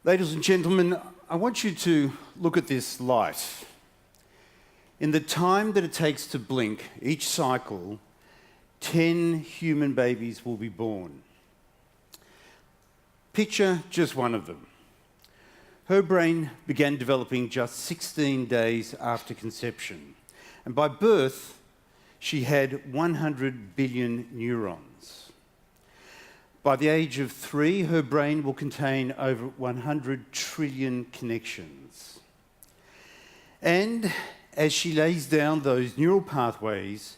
Ladies and gentlemen, I want you to look at this light. In the time that it takes to blink each cycle, 10 human babies will be born. Picture just one of them. Her brain began developing just 16 days after conception, and by birth, she had 100 billion neurons. By the age of 3, her brain will contain over 100 trillion connections. And as she lays down those neural pathways,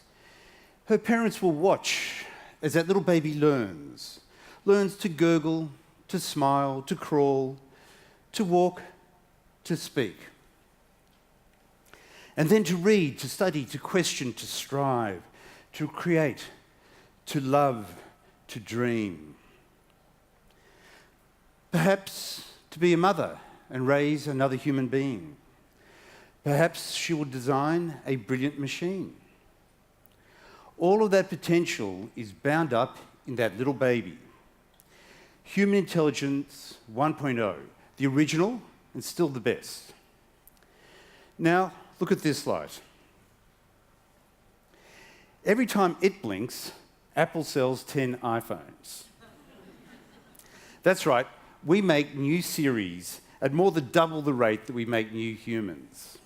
her parents will watch as that little baby learns to gurgle, to smile, to crawl, to walk, to speak. And then to read, to study, to question, to strive, to create, to love, to dream. Perhaps to be a mother and raise another human being. Perhaps she will design a brilliant machine. All of that potential is bound up in that little baby. Human intelligence 1.0, the original and still the best. Now, look at this light. Every time it blinks, Apple sells 10 iPhones. That's right. We make new Siris at more than double the rate that we make new humans.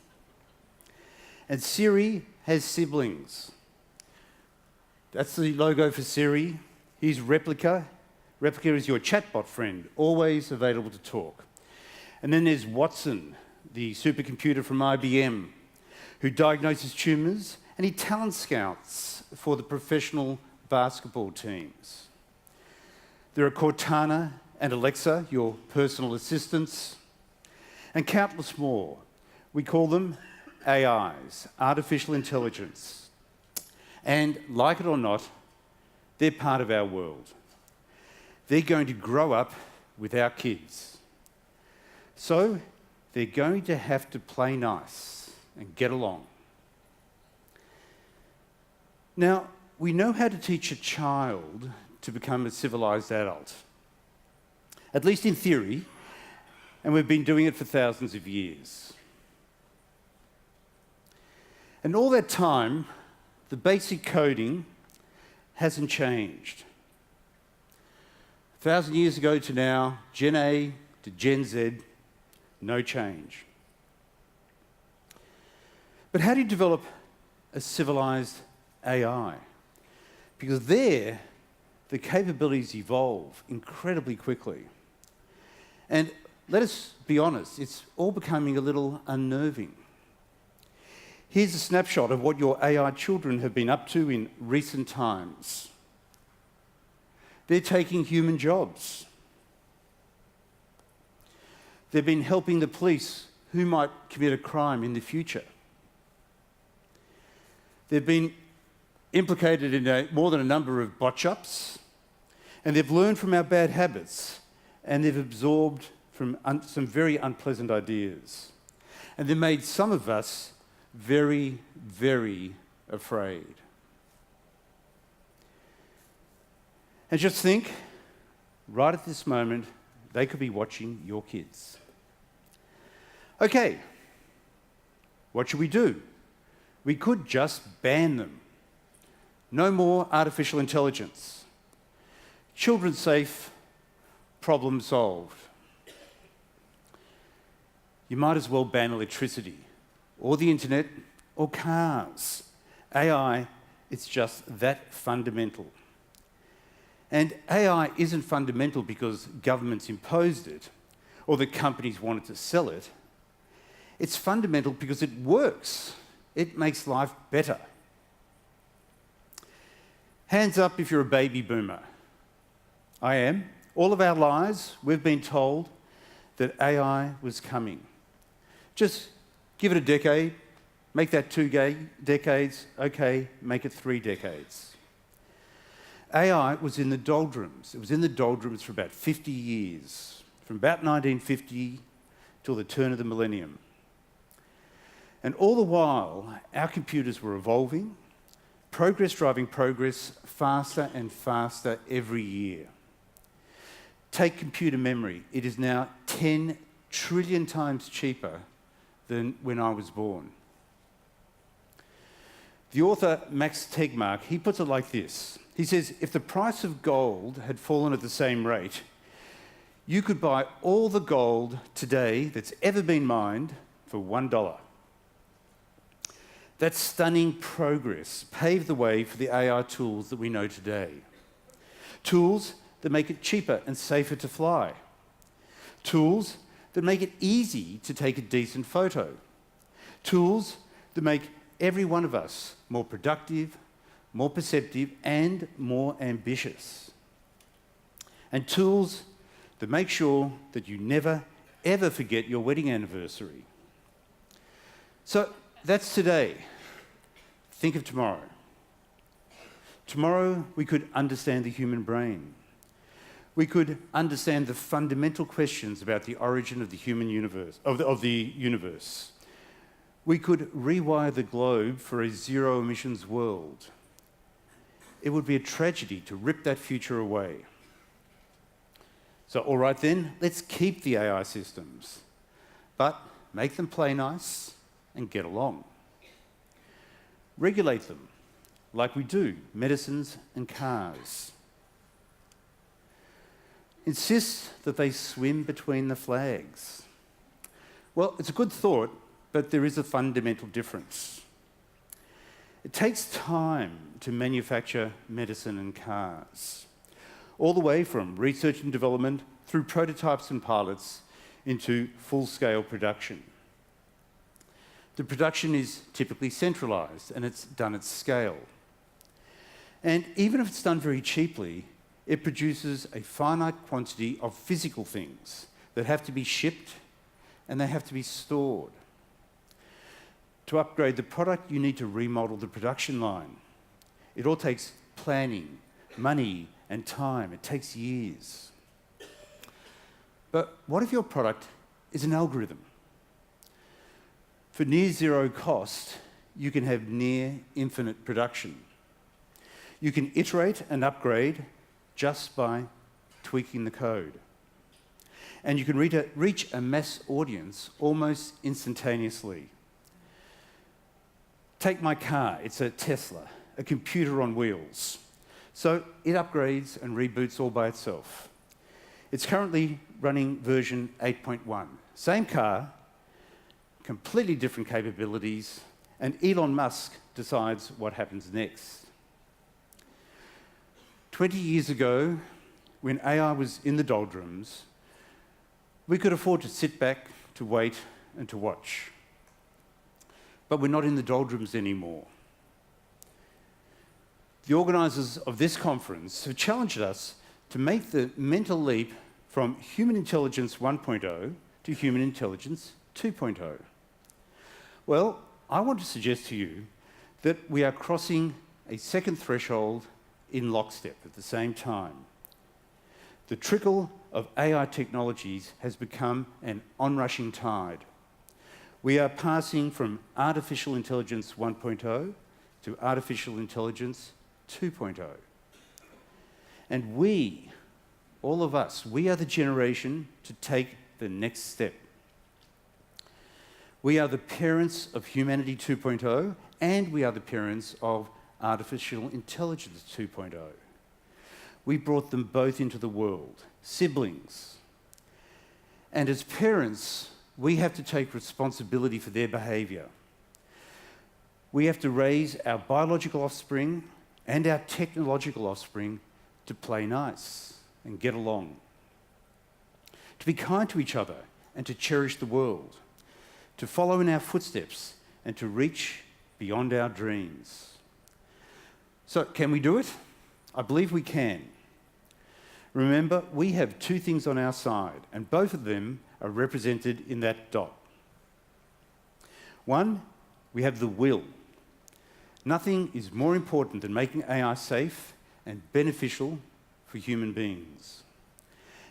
And Siri has siblings. That's the logo for Siri. Here's Replica. Replica is your chatbot friend, always available to talk. And then there's Watson, the supercomputer from IBM, who diagnoses tumours, and he talent scouts for the professional basketball teams. There are Cortana and Alexa, your personal assistants, and countless more. We call them AIs, artificial intelligence. And like it or not, they're part of our world. They're going to grow up with our kids. So they're going to have to play nice and get along. Now, we know how to teach a child to become a civilized adult. At least in theory, and we've been doing it for thousands of years. And all that time, the basic coding hasn't changed. 1,000 years ago to now, Gen A to Gen Z, no change. But how do you develop a civilized AI? Because there, the capabilities evolve incredibly quickly. And let us be honest, it's all becoming a little unnerving. Here's a snapshot of what your AI children have been up to in recent times. They're taking human jobs. They've been helping the police who might commit a crime in the future. They've been implicated in more than a number of botch-ups, and they've learned from our bad habits, and they've absorbed from some very unpleasant ideas. And they've made some of us very, very afraid. And just think, right at this moment, they could be watching your kids. Okay, what should we do? We could just ban them. No more artificial intelligence. Children safe, problem solved. You might as well ban electricity, or the internet, or cars. AI, it's just that fundamental. And AI isn't fundamental because governments imposed it, or the companies wanted to sell it. It's fundamental because it works. It makes life better. Hands up if you're a baby boomer. I am. All of our lives, we've been told that AI was coming. Just give it a decade, make that 2 decades, okay, make it 3 decades. AI was in the doldrums. It was in the doldrums for about 50 years, from about 1950 till the turn of the millennium. And all the while, our computers were evolving, progress driving progress, faster and faster every year. Take computer memory. It is now 10 trillion times cheaper than when I was born. The author Max Tegmark, he puts it like this. He says, if the price of gold had fallen at the same rate, you could buy all the gold today that's ever been mined for $1. That stunning progress paved the way for the AI tools that we know today. Tools that make it cheaper and safer to fly. Tools that make it easy to take a decent photo. Tools that make every one of us more productive, more perceptive, and more ambitious. And tools that make sure that you never, ever forget your wedding anniversary. So that's today. Think of tomorrow. Tomorrow, we could understand the human brain. We could understand the fundamental questions about the origin of the human universe, of the universe. We could rewire the globe for a zero-emissions world. It would be a tragedy to rip that future away. So, all right then, let's keep the AI systems, but make them play nice and get along. Regulate them, like we do medicines and cars. Insist that they swim between the flags. Well, it's a good thought, but there is a fundamental difference. It takes time to manufacture medicine and cars, all the way from research and development through prototypes and pilots into full-scale production. The production is typically centralised and it's done at scale. And even if it's done very cheaply, it produces a finite quantity of physical things that have to be shipped and they have to be stored. To upgrade the product, you need to remodel the production line. It all takes planning, money, and time. It takes years. But what if your product is an algorithm? For near zero cost, you can have near infinite production. You can iterate and upgrade just by tweaking the code. And you can reach a mass audience almost instantaneously. Take my car, it's a Tesla, a computer on wheels. So it upgrades and reboots all by itself. It's currently running version 8.1. Same car, completely different capabilities, and Elon Musk decides what happens next. 20 years ago, when AI was in the doldrums, we could afford to sit back, to wait, and to watch. But we're not in the doldrums anymore. The organisers of this conference have challenged us to make the mental leap from human intelligence 1.0 to human intelligence 2.0. Well, I want to suggest to you that we are crossing a second threshold in lockstep at the same time. The trickle of AI technologies has become an onrushing tide. We are passing from artificial intelligence 1.0 to artificial intelligence 2.0. And we, all of us, we are the generation to take the next step. We are the parents of humanity 2.0, and we are the parents of artificial intelligence 2.0. We brought them both into the world, siblings. And as parents, we have to take responsibility for their behaviour. We have to raise our biological offspring and our technological offspring to play nice and get along, to be kind to each other and to cherish the world, to follow in our footsteps and to reach beyond our dreams. So, can we do it? I believe we can. Remember, we have two things on our side, and both of them are represented in that dot. One, we have the will. Nothing is more important than making AI safe and beneficial for human beings.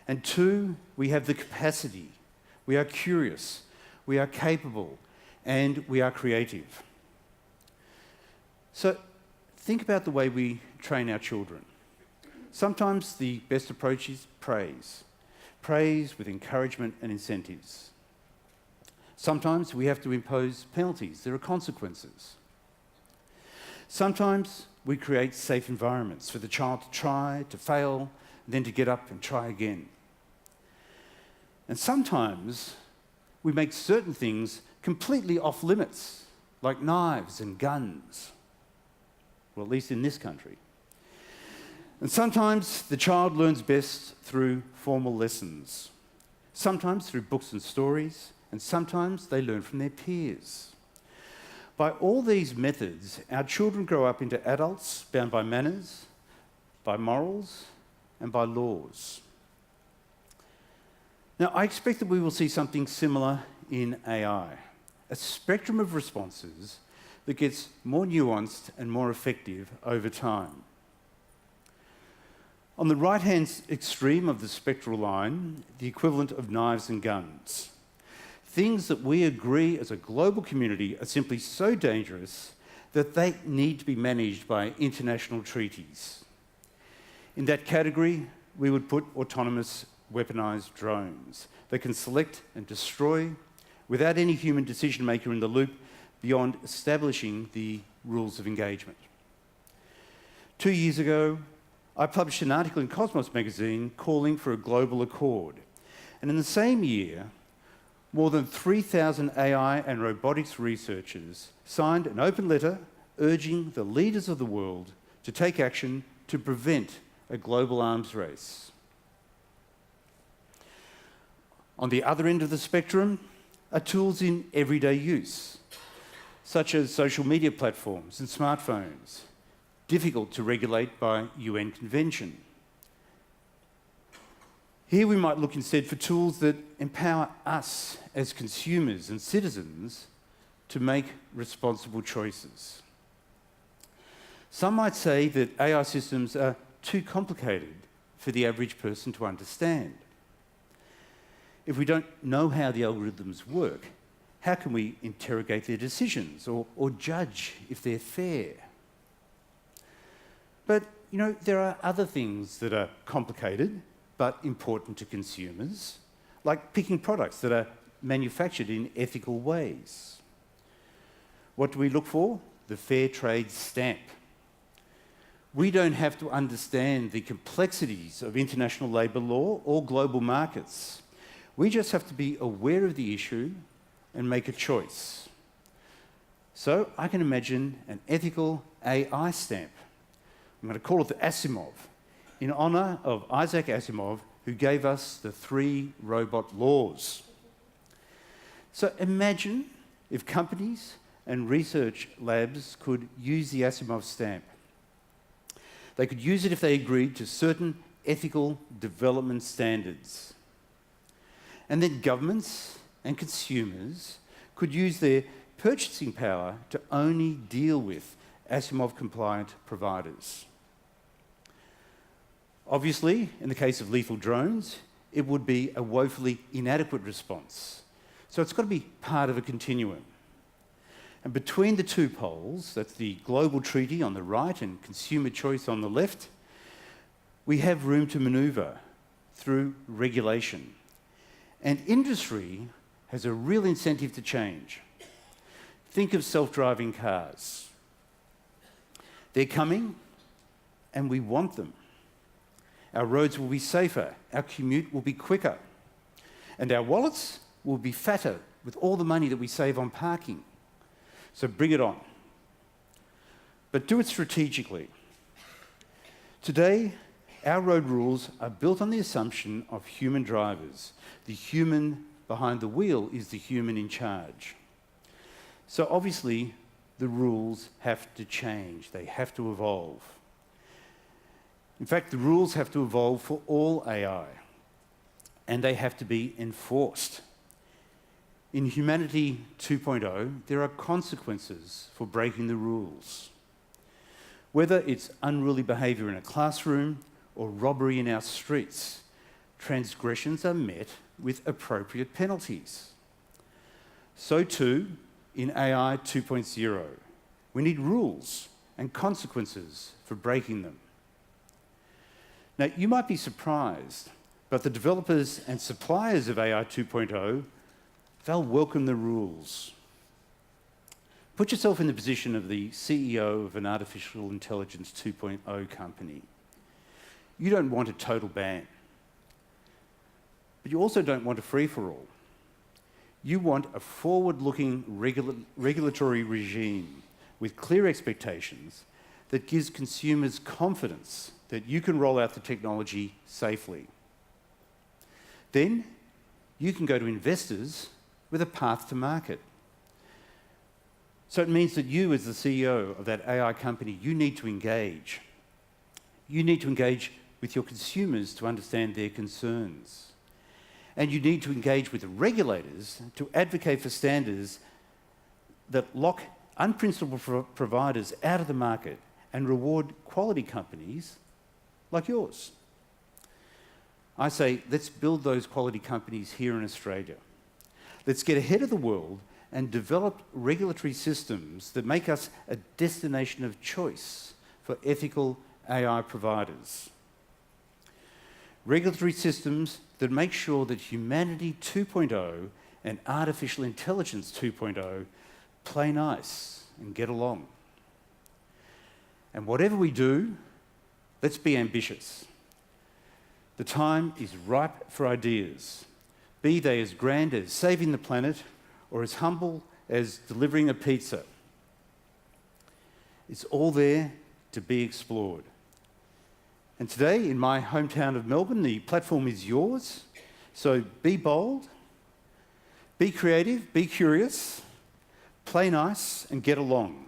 And two, we have the capacity. We are curious, we are capable, and we are creative. So think about the way we train our children. Sometimes the best approach is praise. praise with encouragement and incentives. Sometimes we have to impose penalties. There are consequences. Sometimes we create safe environments for the child to try, to fail, and then to get up and try again. And sometimes we make certain things completely off limits, like knives and guns. Well, at least in this country. And sometimes the child learns best through formal lessons. Sometimes through books and stories, and sometimes they learn from their peers. By all these methods, our children grow up into adults bound by manners, by morals, and by laws. Now, I expect that we will see something similar in AI, a spectrum of responses that gets more nuanced and more effective over time. On the right-hand extreme of the spectral line, the equivalent of knives and guns. Things that we agree as a global community are simply so dangerous that they need to be managed by international treaties. In that category, we would put autonomous weaponized drones. They can select and destroy without any human decision maker in the loop beyond establishing the rules of engagement. 2 years ago, I published an article in Cosmos magazine calling for a global accord. And in the same year, more than 3,000 AI and robotics researchers signed an open letter urging the leaders of the world to take action to prevent a global arms race. On the other end of the spectrum are tools in everyday use, such as social media platforms and smartphones, difficult to regulate by UN convention. Here we might look instead for tools that empower us as consumers and citizens to make responsible choices. Some might say that AI systems are too complicated for the average person to understand. If we don't know how the algorithms work, how can we interrogate their decisions or judge if they're fair? But, you know, there are other things that are complicated but important to consumers, like picking products that are manufactured in ethical ways. What do we look for? The fair trade stamp. We don't have to understand the complexities of international labour law or global markets. We just have to be aware of the issue and make a choice. So I can imagine an ethical AI stamp. I'm going to call it the Asimov, in honour of Isaac Asimov, who gave us the 3 robot laws. So imagine if companies and research labs could use the Asimov stamp. They could use it if they agreed to certain ethical development standards. And then governments and consumers could use their purchasing power to only deal with Asimov-compliant providers. Obviously, in the case of lethal drones, it would be a woefully inadequate response. So it's got to be part of a continuum. And between the two poles, that's the global treaty on the right and consumer choice on the left, we have room to manoeuvre through regulation. And industry has a real incentive to change. Think of self-driving cars. They're coming, and we want them. Our roads will be safer, our commute will be quicker, and our wallets will be fatter with all the money that we save on parking. So bring it on. But do it strategically. Today, our road rules are built on the assumption of human drivers. The human behind the wheel is the human in charge. So obviously, the rules have to change. They have to evolve. In fact, the rules have to evolve for all AI, and they have to be enforced. In Humanity 2.0, there are consequences for breaking the rules. Whether it's unruly behaviour in a classroom or robbery in our streets, transgressions are met with appropriate penalties. So too, in AI 2.0, we need rules and consequences for breaking them. Now, you might be surprised, But the developers and suppliers of AI 2.0, they'll welcome the rules. Put yourself in the position of the CEO of an artificial intelligence 2.0 company. You don't want a total ban, but you also don't want a free-for-all. You want a forward-looking regulatory regime with clear expectations that gives consumers confidence that you can roll out the technology safely. Then you can go to investors with a path to market. So it means that you, as the CEO of that AI company, you need to engage. You need to engage with your consumers to understand their concerns. And you need to engage with the regulators to advocate for standards that lock unprincipled providers out of the market and reward quality companies like yours. I say, let's build those quality companies here in Australia. Let's get ahead of the world and develop regulatory systems that make us a destination of choice for ethical AI providers. Regulatory systems that make sure that humanity 2.0 and artificial intelligence 2.0 play nice and get along. And whatever we do, let's be ambitious. The time is ripe for ideas, be they as grand as saving the planet or as humble as delivering a pizza. It's all there to be explored. And today, in my hometown of Melbourne, the platform is yours. So be bold, be creative, be curious, play nice, and get along.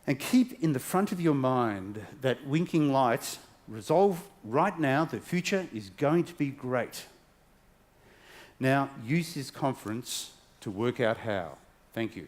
And keep in the front of your mind that winking light. Resolve right now the future is going to be great. Now, use this conference to work out how. Thank you.